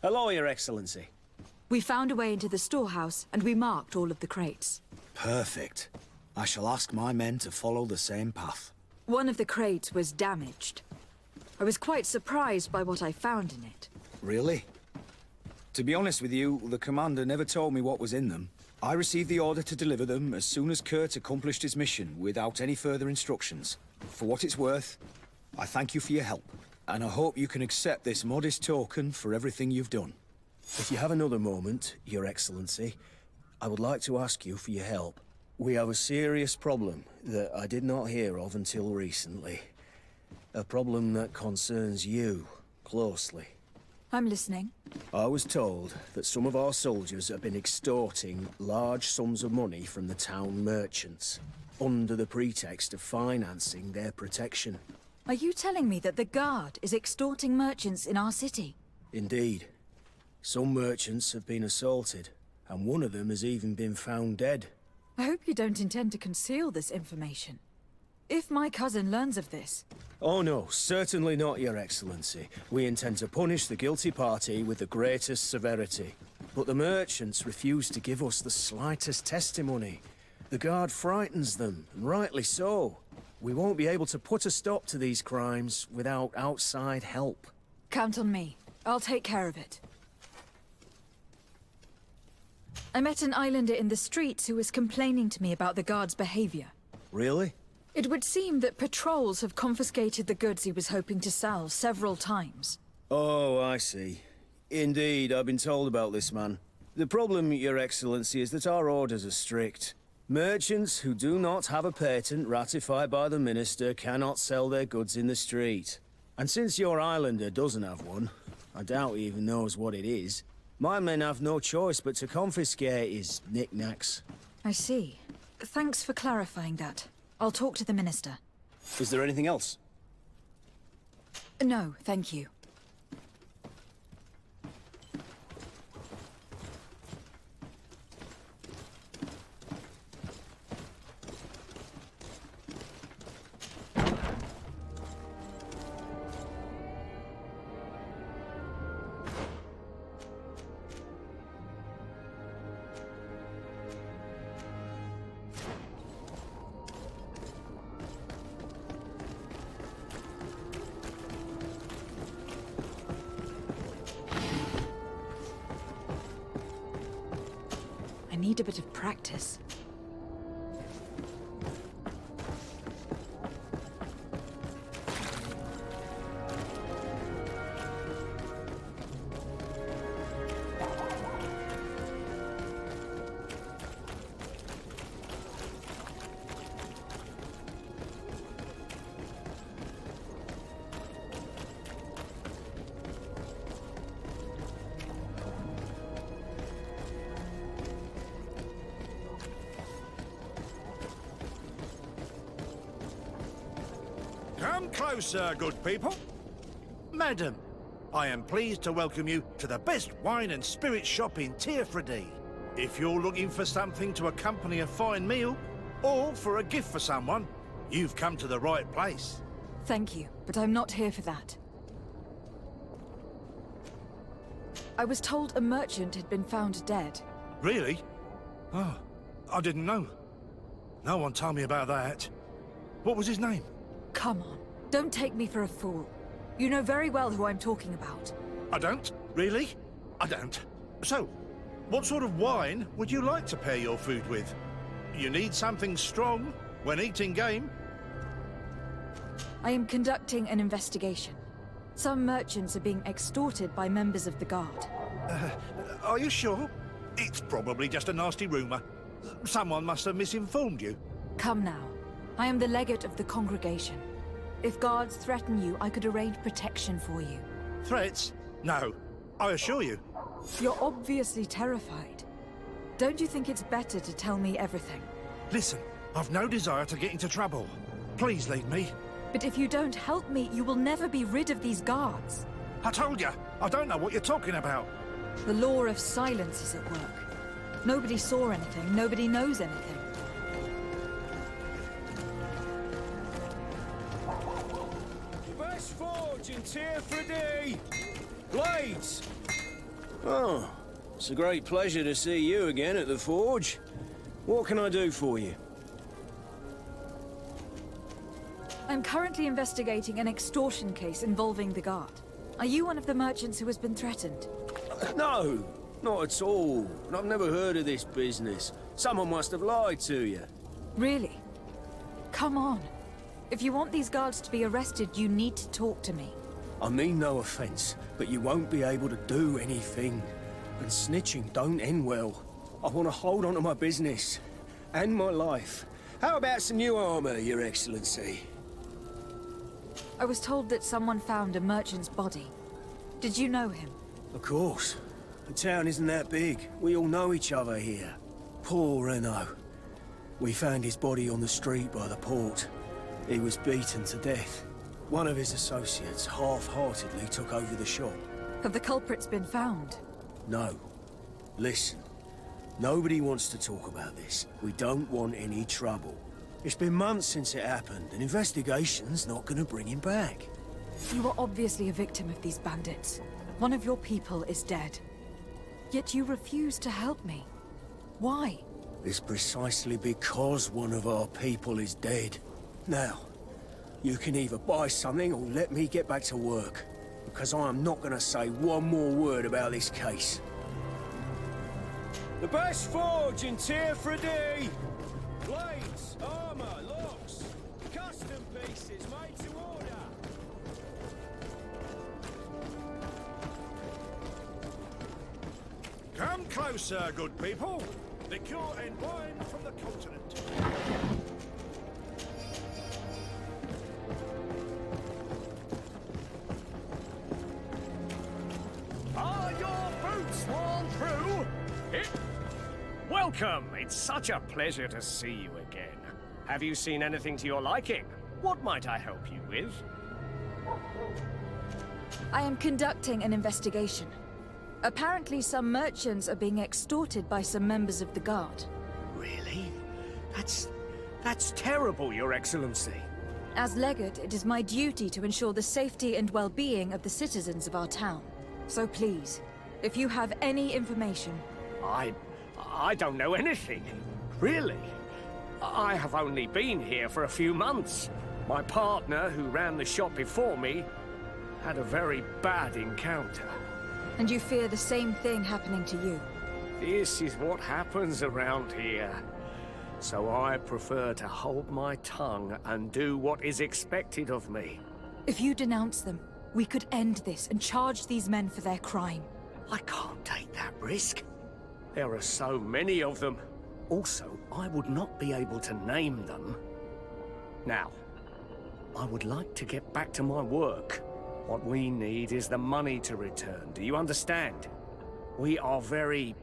Hello, Your Excellency. We found a way into the storehouse, and we marked all of the crates. Perfect. I shall ask my men to follow the same path. One of the crates was damaged. I was quite surprised by what I found in it. Really? To be honest with you, the commander never told me what was in them. I received the order to deliver them as soon as Kurt accomplished his mission without any further instructions. For what it's worth, I thank you for your help, and I hope you can accept this modest token for everything you've done. If you have another moment, Your Excellency, I would like to ask you for your help. We have a serious problem that I did not hear of until recently. A problem that concerns you closely. I'm listening. I was told that some of our soldiers have been extorting large sums of money from the town merchants, under the pretext of financing their protection. Are you telling me that the Guard is extorting merchants in our city? Indeed. Some merchants have been assaulted, and one of them has even been found dead. I hope you don't intend to conceal this information. If my cousin learns of this... Oh no, certainly not, Your Excellency. We intend to punish the guilty party with the greatest severity. But the merchants refuse to give us the slightest testimony. The Guard frightens them, and rightly so. We won't be able to put a stop to these crimes without outside help. Count on me. I'll take care of it. I met an islander in the streets who was complaining to me about the Guard's behavior. Really? It would seem that patrols have confiscated the goods he was hoping to sell several times. Oh, I see. Indeed, I've been told about this man. The problem, Your Excellency, is that our orders are strict. Merchants who do not have a patent ratified by the Minister cannot sell their goods in the street. And since your islander doesn't have one, I doubt he even knows what it is, my men have no choice but to confiscate his knickknacks. I see. Thanks for clarifying that. I'll talk to the Minister. Is there anything else? No, thank you. I need a bit of practice. Come closer, good people. Madam, I am pleased to welcome you to the best wine and spirit shop in Tearfredy. If you're looking for something to accompany a fine meal, or for a gift for someone, you've come to the right place. Thank you, but I'm not here for that. I was told a merchant had been found dead. Really? Oh, I didn't know. No one told me about that. What was his name? Come on, don't take me for a fool. You know very well who I'm talking about. I don't? Really? I don't. So, what sort of wine would you like to pair your food with? You need something strong when eating game? I am conducting an investigation. Some merchants are being extorted by members of the Guard. Are you sure? It's probably just a nasty rumor. Someone must have misinformed you. Come now. I am the legate of the congregation. If guards threaten you, I could arrange protection for you. Threats? No. I assure you. You're obviously terrified. Don't you think it's better to tell me everything? Listen, I've no desire to get into trouble. Please leave me. But if you don't help me, you will never be rid of these guards. I told you, I don't know what you're talking about. The law of silence is at work. Nobody saw anything, nobody knows anything. Best forge in Tearfredy! Blades! Oh, it's a great pleasure to see you again at the Forge. What can I do for you? I'm currently investigating an extortion case involving the Guard. Are you one of the merchants who has been threatened? No, not at all. I've never heard of this business. Someone must have lied to you. Really? Come on. If you want these guards to be arrested, you need to talk to me. I mean no offense, but you won't be able to do anything. And snitching don't end well. I want to hold on to my business. And my life. How about some new armor, Your Excellency? I was told that someone found a merchant's body. Did you know him? Of course. The town isn't that big. We all know each other here. Poor Renault. We found his body on the street by the port. He was beaten to death. One of his associates half-heartedly took over the shop. Have the culprits been found? No. Listen. Nobody wants to talk about this. We don't want any trouble. It's been months since it happened. An investigation's not gonna bring him back. You are obviously a victim of these bandits. One of your people is dead. Yet you refuse to help me. Why? It's precisely because one of our people is dead. Now, you can either buy something or let me get back to work. Because I am not gonna say one more word about this case. The best forge in Tier 3D! Blades, armor, locks, custom pieces made to order. Come closer, good people. Liqueur and wine from the continent. Are your boots worn through? Welcome! It's such a pleasure to see you again. Have you seen anything to your liking? What might I help you with? I am conducting an investigation. Apparently some merchants are being extorted by some members of the Guard. Really? That's terrible, Your Excellency. As Legate, it is my duty to ensure the safety and well-being of the citizens of our town. So please, if you have any information... I don't know anything. Really? I have only been here for a few months. My partner, who ran the shop before me, had a very bad encounter. And you fear the same thing happening to you? This is what happens around here. So I prefer to hold my tongue and do what is expected of me. If you denounce them, we could end this and charge these men for their crime. I can't take that risk. There are so many of them. Also, I would not be able to name them. Now, I would like to get back to my work. What we need is the money to return. Do you understand? We are very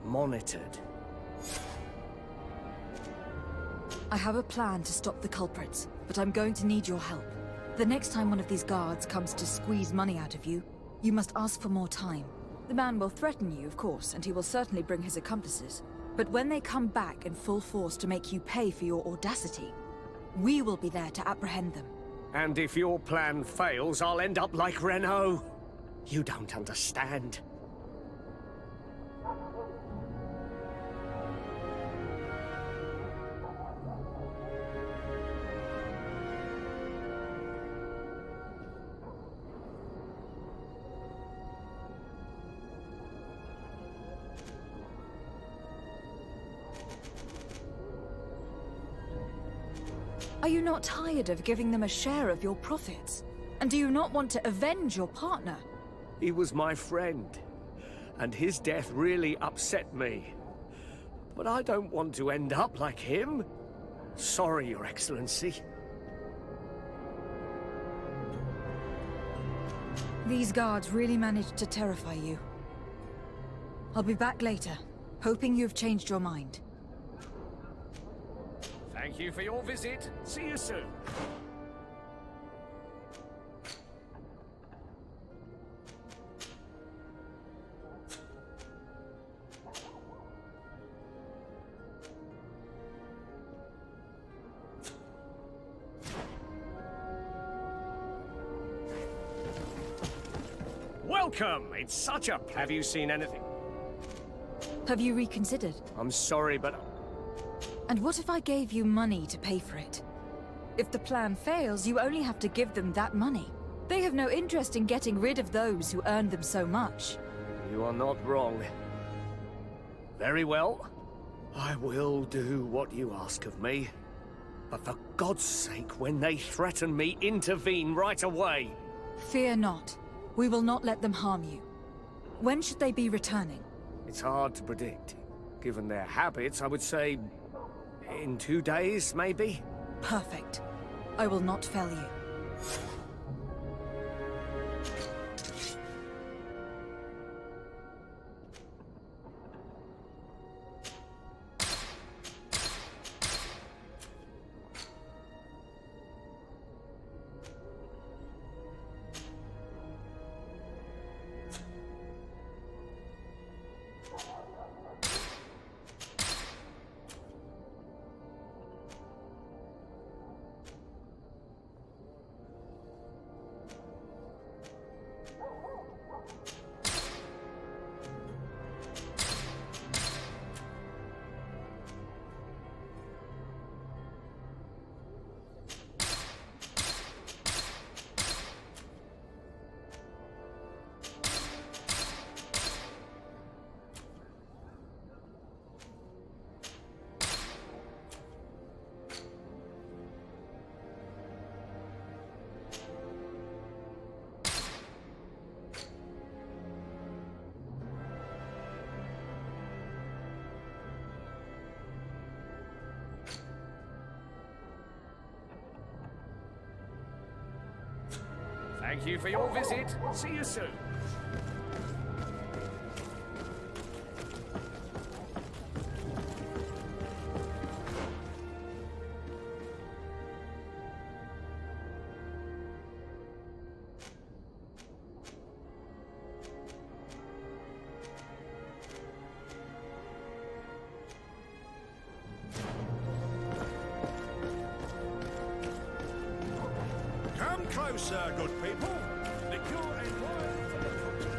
monitored. I have a plan to stop the culprits, but I'm going to need your help. The next time one of these guards comes to squeeze money out of you, you must ask for more time. The man will threaten you, of course, and he will certainly bring his accomplices. But when they come back in full force to make you pay for your audacity, we will be there to apprehend them. And if your plan fails, I'll end up like Renault. You don't understand. Are you not tired of giving them a share of your profits? And do you not want to avenge your partner? He was my friend, and his death really upset me. But I don't want to end up like him. Sorry, Your Excellency. These guards really managed to terrify you. I'll be back later, hoping you've changed your mind. Thank you for your visit. See you soon. welcome. It's such a... Have you seen anything? Have you reconsidered? I'm sorry, but... And what if I gave you money to pay for it? If the plan fails, you only have to give them that money. They have no interest in getting rid of those who earned them so much. You are not wrong. Very well. I will do what you ask of me. But for God's sake, when they threaten me, intervene right away. Fear not. We will not let them harm you. When should they be returning? It's hard to predict. Given their habits, I would say... in 2 days, maybe? Perfect. I will not fail you. Thank you for your visit. See you soon. Come closer, good people. Liqueur and wine for the complete.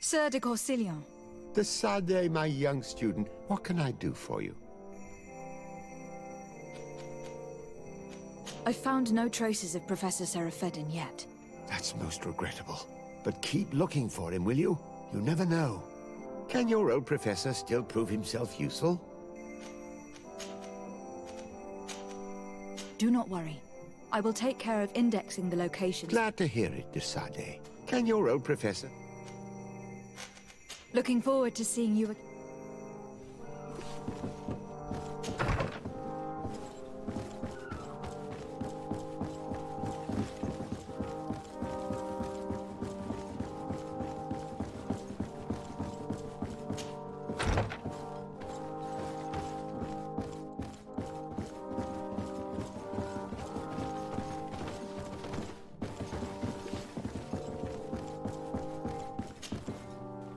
Sir de Corsilion. The Sade, my young student, what can I do for you? I found no traces of Professor Seraphedin yet. That's most regrettable. But keep looking for him, will you? You never know. Can your old professor still prove himself useful? Do not worry. I will take care of indexing the locations. Glad to hear it, Desade. Can your old professor... Looking forward to seeing you again.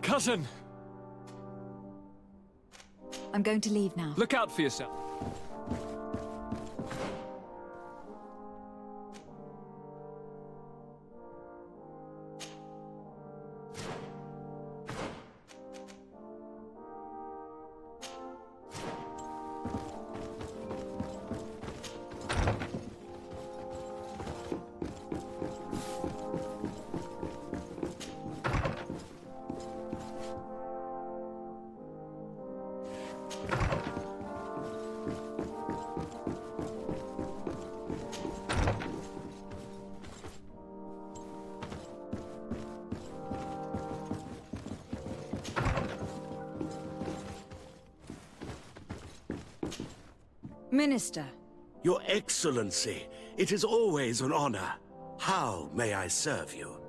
Cousin! I'm going to leave now. Look out for yourself. Minister. Your Excellency, it is always an honor. How may I serve you?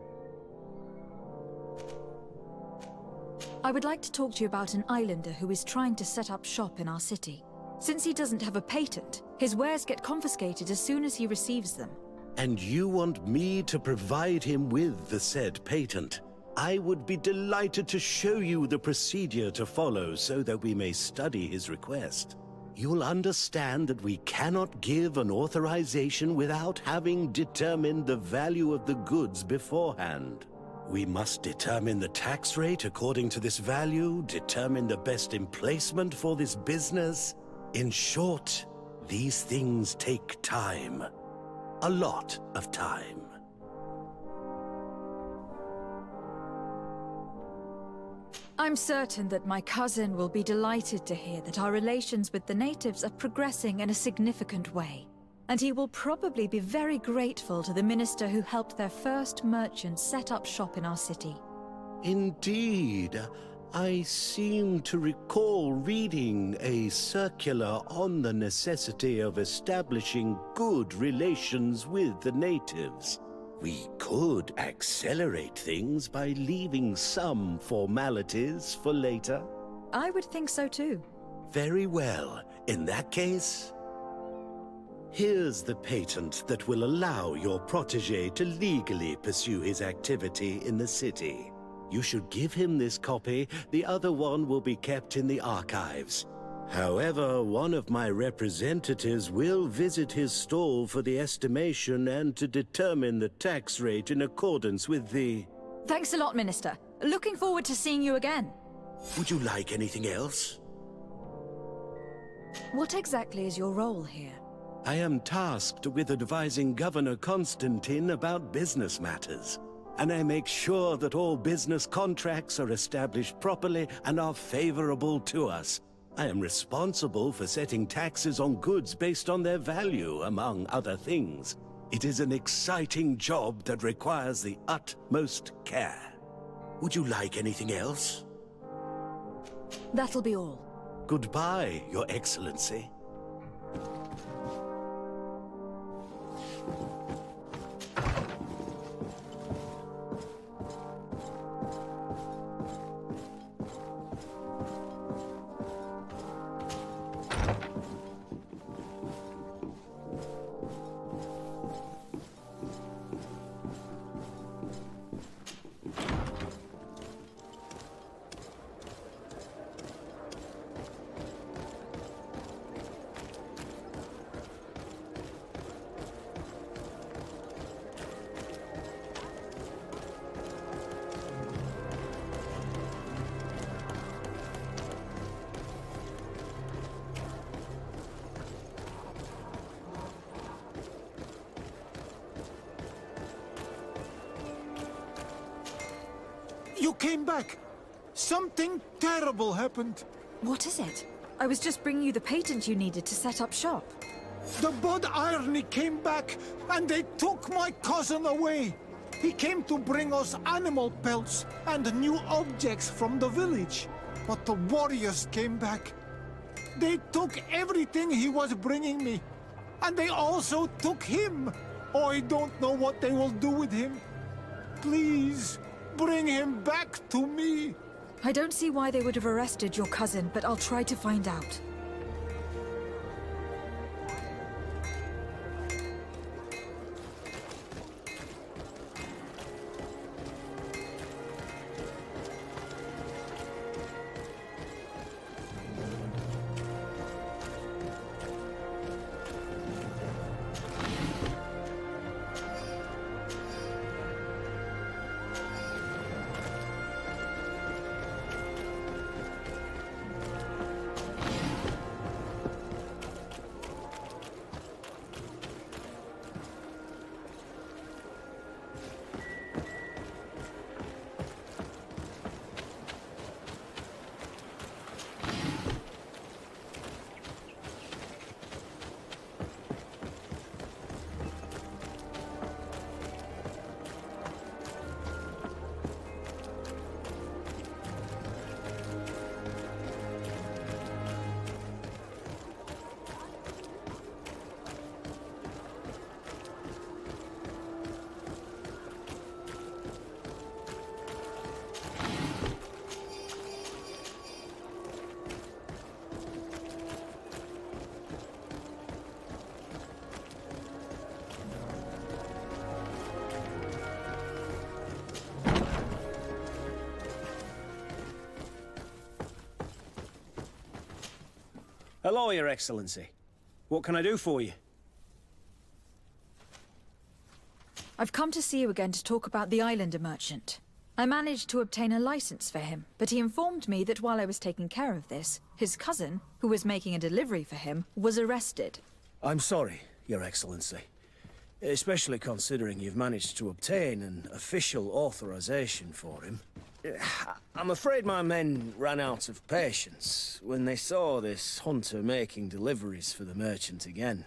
I would like to talk to you about an islander who is trying to set up shop in our city. Since he doesn't have a patent, his wares get confiscated as soon as he receives them. And you want me to provide him with the said patent? I would be delighted to show you the procedure to follow so that we may study his request. You'll understand that we cannot give an authorization without having determined the value of the goods beforehand. We must determine the tax rate according to this value, determine the best emplacement for this business. In short, these things take time. A lot of time. I'm certain that my cousin will be delighted to hear that our relations with the natives are progressing in a significant way. And he will probably be very grateful to the minister who helped their first merchant set up shop in our city. Indeed. I seem to recall reading a circular on the necessity of establishing good relations with the natives. We could accelerate things by leaving some formalities for later. I would think so too. Very well. In that case, here's the patent that will allow your protégé to legally pursue his activity in the city. You should give him this copy. The other one will be kept in the archives. However, one of my representatives will visit his stall for the estimation and to determine the tax rate in accordance with the... Thanks a lot, Minister. Looking forward to seeing you again. Would you like anything else? What exactly is your role here? I am tasked with advising Governor Constantine about business matters. And I make sure that all business contracts are established properly and are favorable to us. I am responsible for setting taxes on goods based on their value, among other things. It is an exciting job that requires the utmost care. Would you like anything else? That'll be all. Goodbye, Your Excellency. came back. Something terrible happened. What is it? I was just bringing you the patent you needed to set up shop. The Bud Irony came back, and they took my cousin away. He came to bring us animal pelts and new objects from the village. But the warriors came back. They took everything he was bringing me. And they also took him. I don't know what they will do with him. Please, bring him back to me. I don't see why they would have arrested your cousin, but I'll try to find out. Hello, Your Excellency. What can I do for you? I've come to see you again to talk about the Islander merchant. I managed to obtain a license for him, but he informed me that while I was taking care of this, his cousin, who was making a delivery for him, was arrested. I'm sorry, Your Excellency. Especially considering you've managed to obtain an official authorization for him. I'm afraid my men ran out of patience when they saw this hunter making deliveries for the merchant again.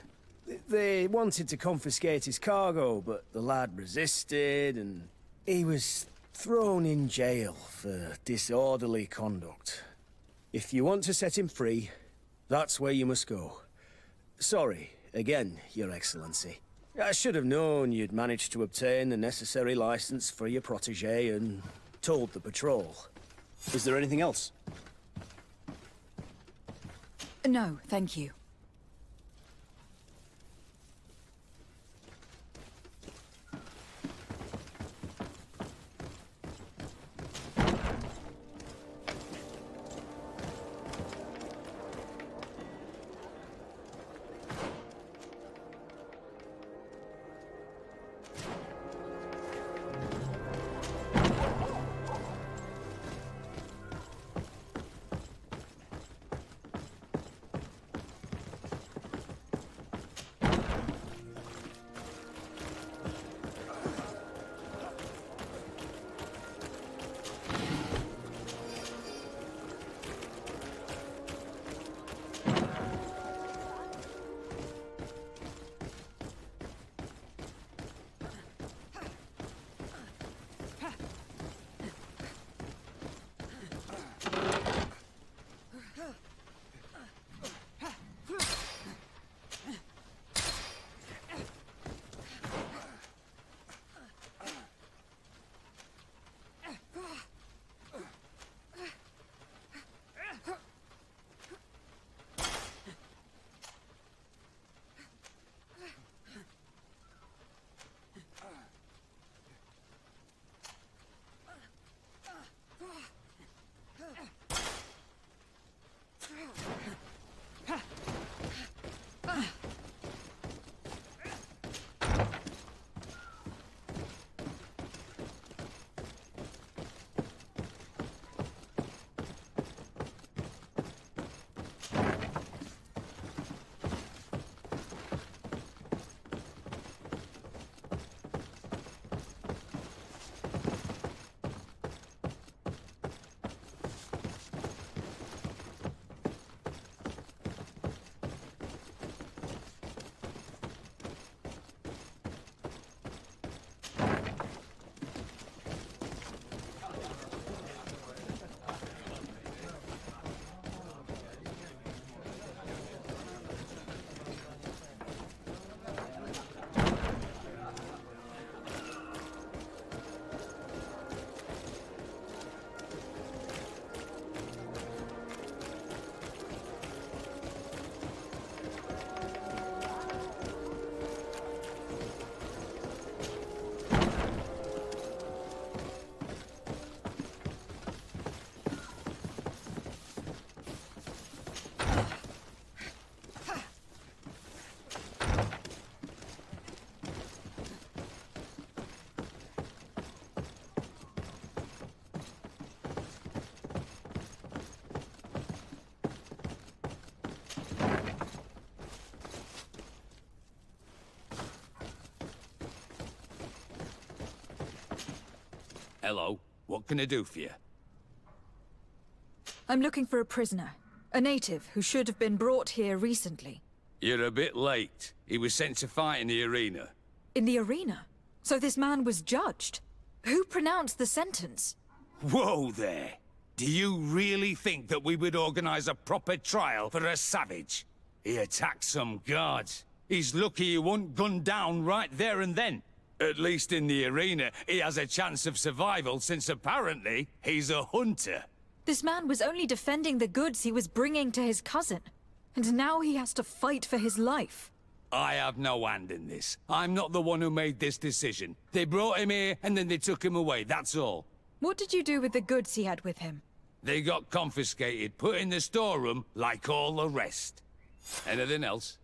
They wanted to confiscate his cargo, but the lad resisted, and he was thrown in jail for disorderly conduct. If you want to set him free, that's where you must go. Sorry, again, Your Excellency. I should have known you'd managed to obtain the necessary license for your protégé and told the patrol. Is there anything else? No, thank you. Hello. What can I do for you? I'm looking for a prisoner. A native who should have been brought here recently. You're a bit late. He was sent to fight in the arena. In the arena? So this man was judged? Who pronounced the sentence? Whoa there! Do you really think that we would organize a proper trial for a savage? He attacked some guards. He's lucky he wasn't gunned down right there and then. At least in the arena, he has a chance of survival since apparently he's a hunter. This man was only defending the goods he was bringing to his cousin. And now he has to fight for his life. I have no hand in this. I'm not the one who made this decision. They brought him here and then they took him away, that's all. What did you do with the goods he had with him? They got confiscated, put in the storeroom like all the rest. Anything else?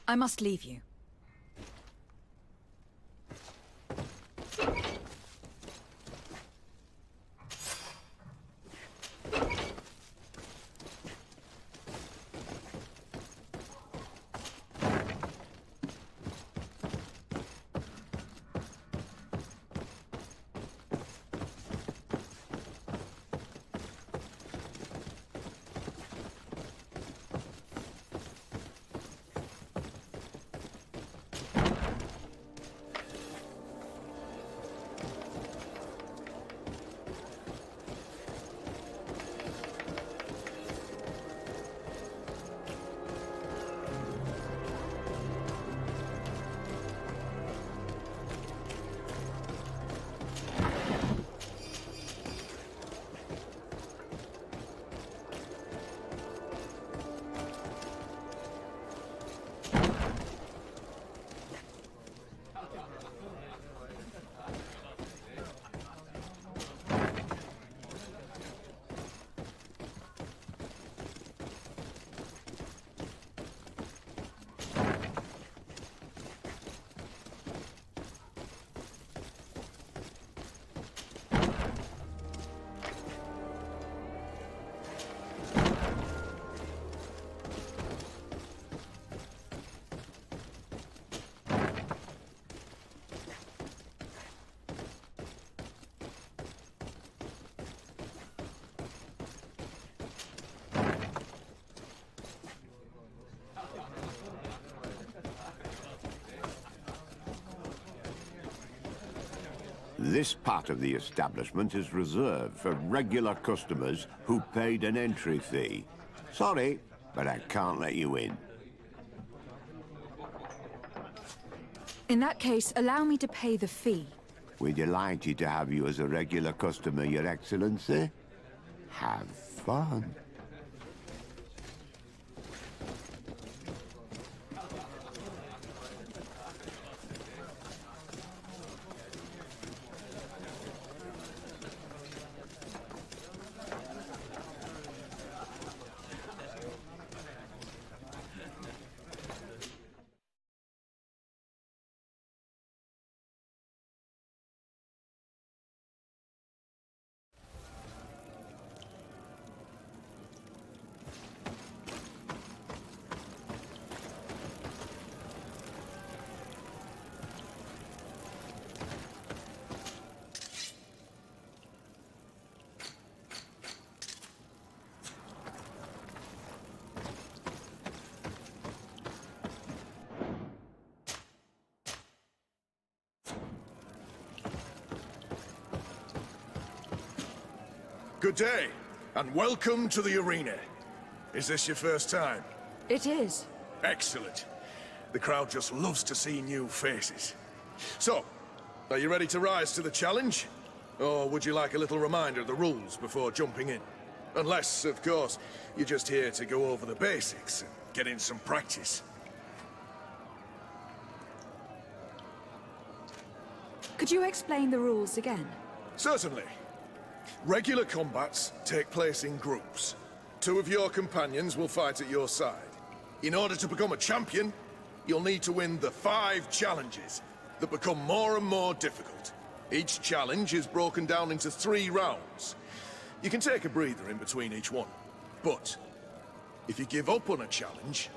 I must leave you. This part of the establishment is reserved for regular customers who paid an entry fee. Sorry, but I can't let you in. In that case, allow me to pay the fee. We're delighted to have you as a regular customer, Your Excellency. Have fun. Good day, and welcome to the arena. Is this your first time? It is. Excellent. The crowd just loves to see new faces. So, are you ready to rise to the challenge? Or would you like a little reminder of the rules before jumping in? Unless, of course, you're just here to go over the basics and get in some practice. Could you explain the rules again? Certainly. Regular combats take place in groups. 2 of your companions will fight at your side. In order to become a champion, you'll need to win the 5 challenges that become more and more difficult. Each challenge is broken down into 3 rounds. You can take a breather in between each one. But if you give up on a challenge,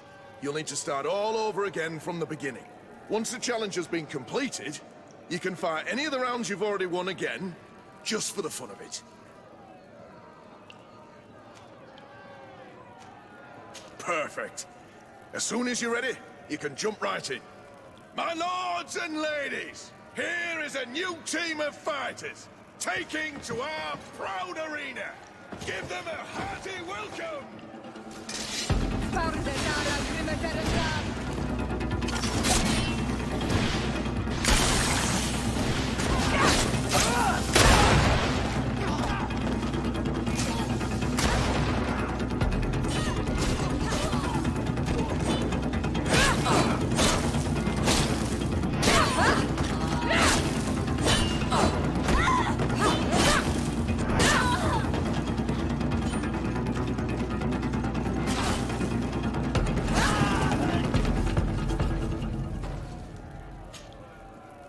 you'll need to start all over again from the beginning. Once the challenge has been completed, you can fight any of the rounds you've already won again, just for the fun of it. Perfect. As soon as you're ready, you can jump right in. My lords and ladies, here is a new team of fighters, taking to our proud arena. Give them a hearty welcome!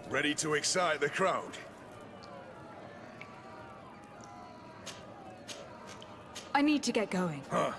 Ready to excite the crowd? I need to get going. Huh.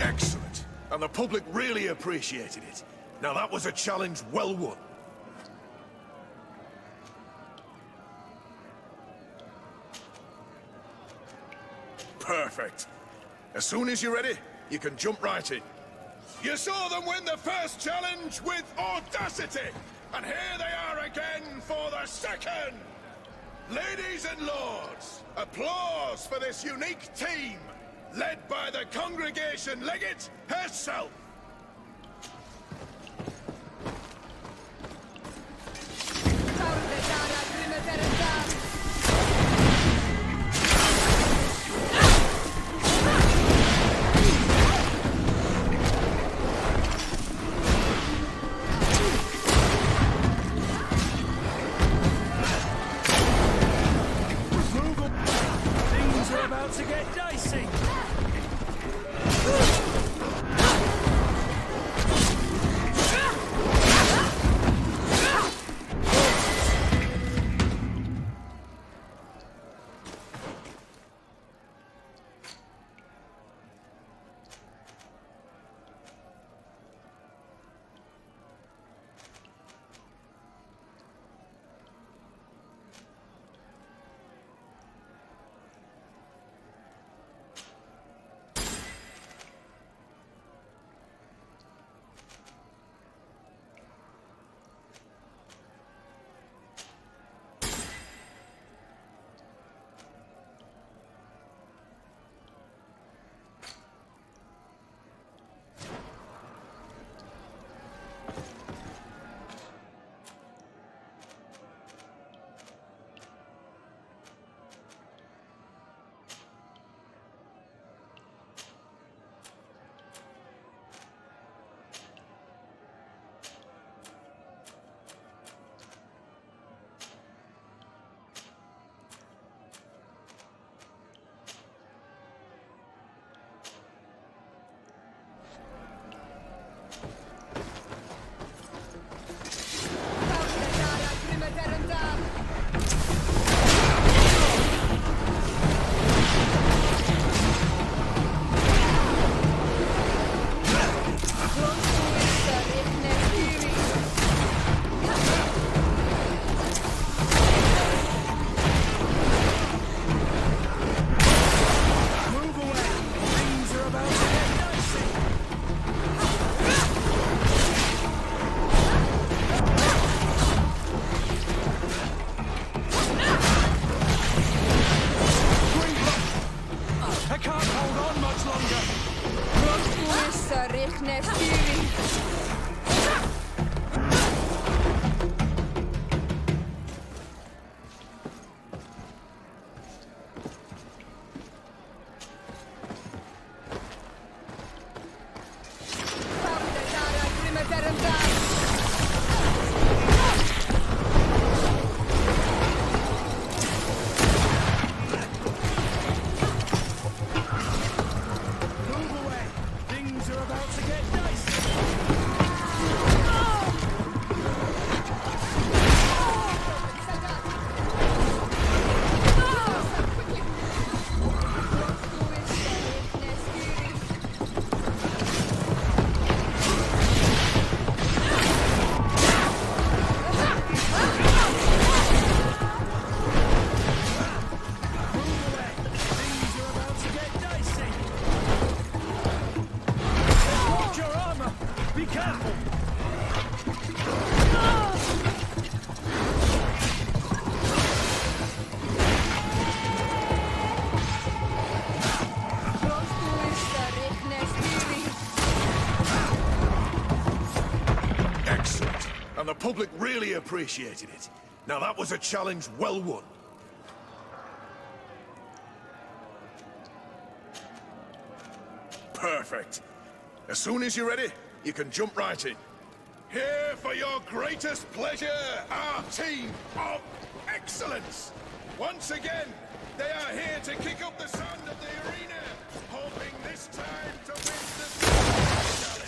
Excellent. And the public really appreciated it. Now that was a challenge well won. Perfect. As soon as you're ready, you can jump right in. You saw them win the first challenge with audacity, and here they are again for the second! Ladies and lords, applause for this unique team, led by the congregation legate herself! Things are about to get dicey. And the public really appreciated it. Now that was a challenge well won. Perfect. As soon as you're ready, you can jump right in. Here for your greatest pleasure, our team of excellence. Once again, they are here to kick up the sound of the arena, hoping this time to win the challenge.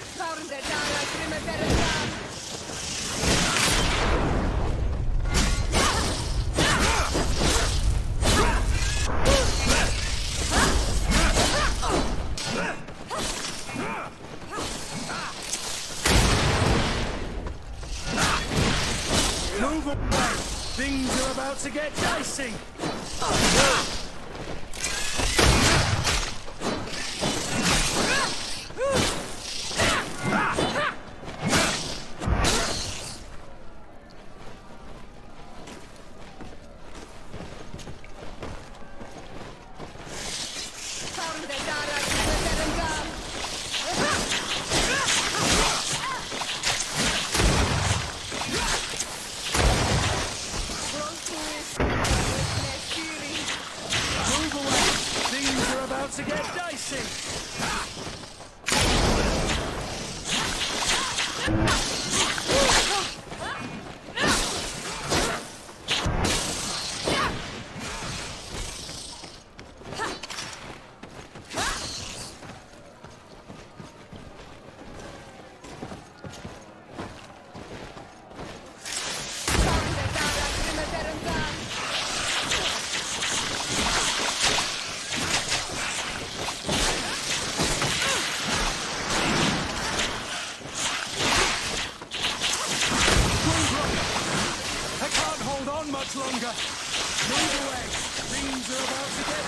Move away! Things are about to get dicey! To get dicey! Much longer. Move away. Things are about to get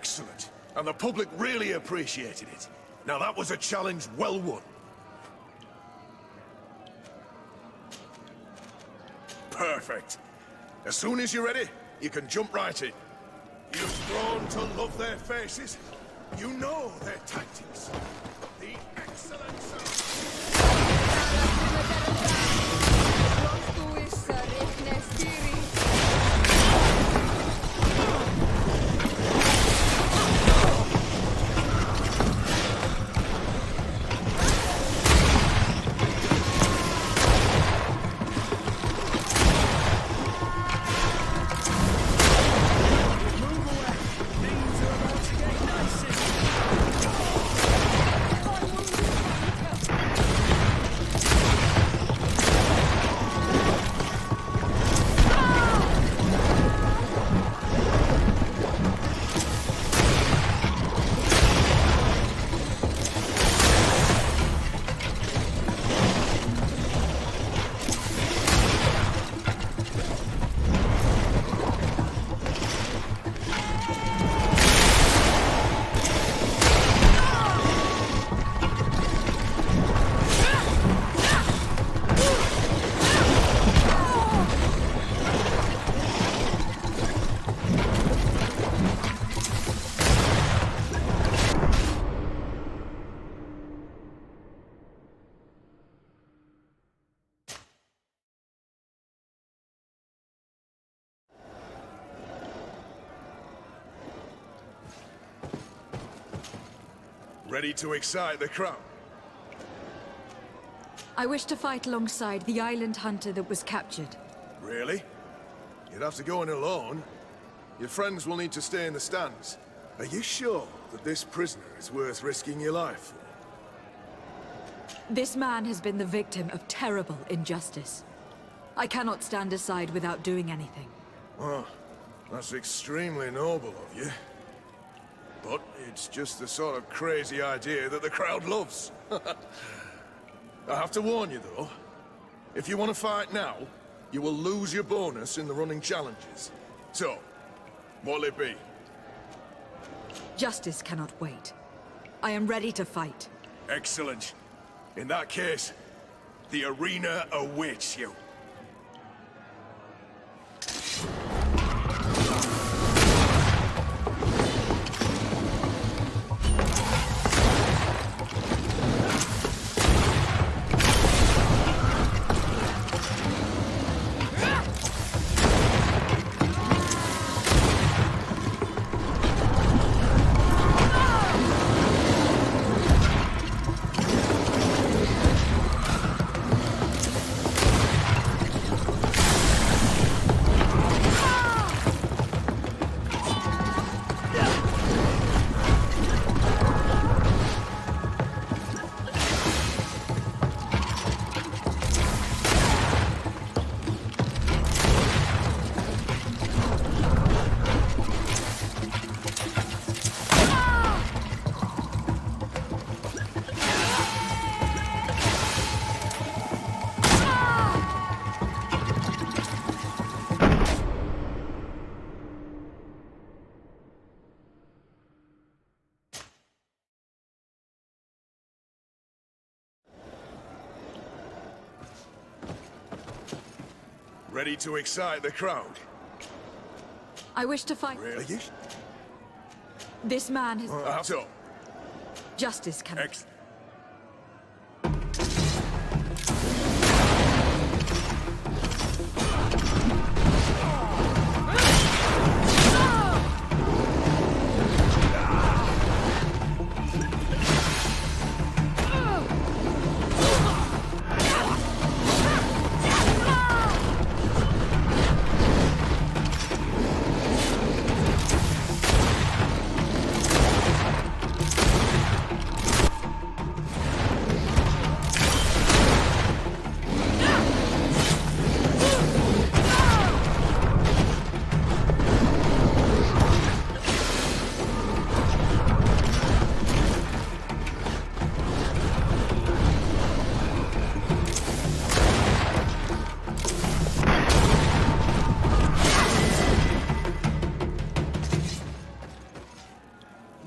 excellent. And the public really appreciated it. Now that was a challenge well won. Perfect. As soon as you're ready, you can jump right in. You've grown to love their faces. You know their tactics. The excellence of... Ready to excite the crowd? I wish to fight alongside the island hunter that was captured. Really? You'd have to go in alone. Your friends will need to stay in the stands. Are you sure that this prisoner is worth risking your life for? This man has been the victim of terrible injustice. I cannot stand aside without doing anything. Well, that's extremely noble of you. But it's just the sort of crazy idea that the crowd loves. I have to warn you, though. If you want to fight now, you will lose your bonus in the running challenges. So, what'll it be? Justice cannot wait. I am ready to fight. Excellent. In that case, the arena awaits you. Ready to excite the crowd? I wish to fight. Really? This man has... So, Justice cannot...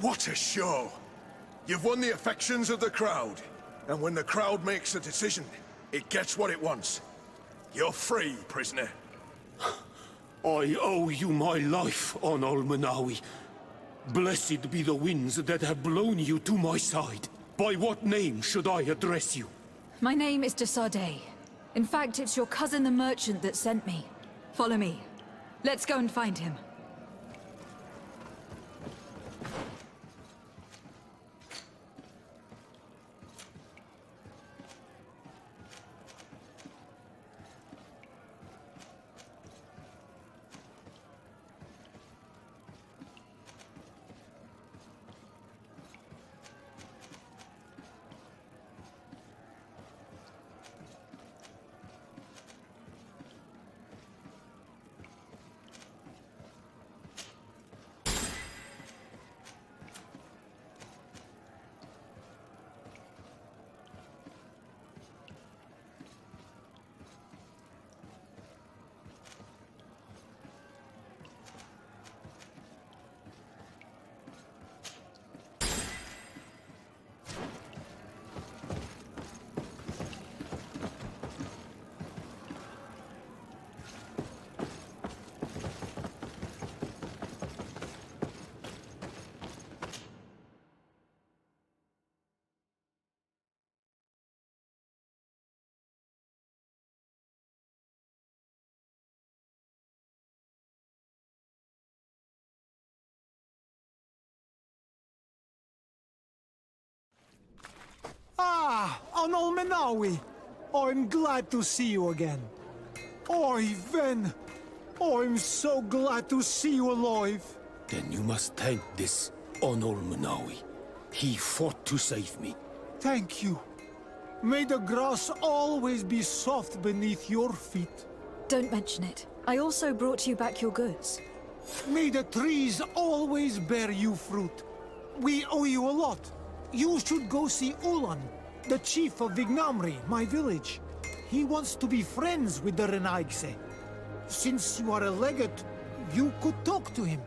What a show! You've won the affections of the crowd. And when the crowd makes a decision, it gets what it wants. You're free, prisoner. I owe you my life, Onol Manawi. Blessed be the winds that have blown you to my side. By what name should I address you? My name is de Sardet. In fact, it's your cousin the merchant that sent me. Follow me. Let's go and find him. Ah, Onol Menawi. I'm glad to see you again. Oi, Ven. I'm so glad to see you alive. Then you must thank this Onol Manawi. He fought to save me. Thank you. May the grass always be soft beneath your feet. Don't mention it. I also brought you back your goods. May the trees always bear you fruit. We owe you a lot. You should go see Ulan, the chief of Vignamri, my village. He wants to be friends with the Renaigse. Since you are a legate, you could talk to him.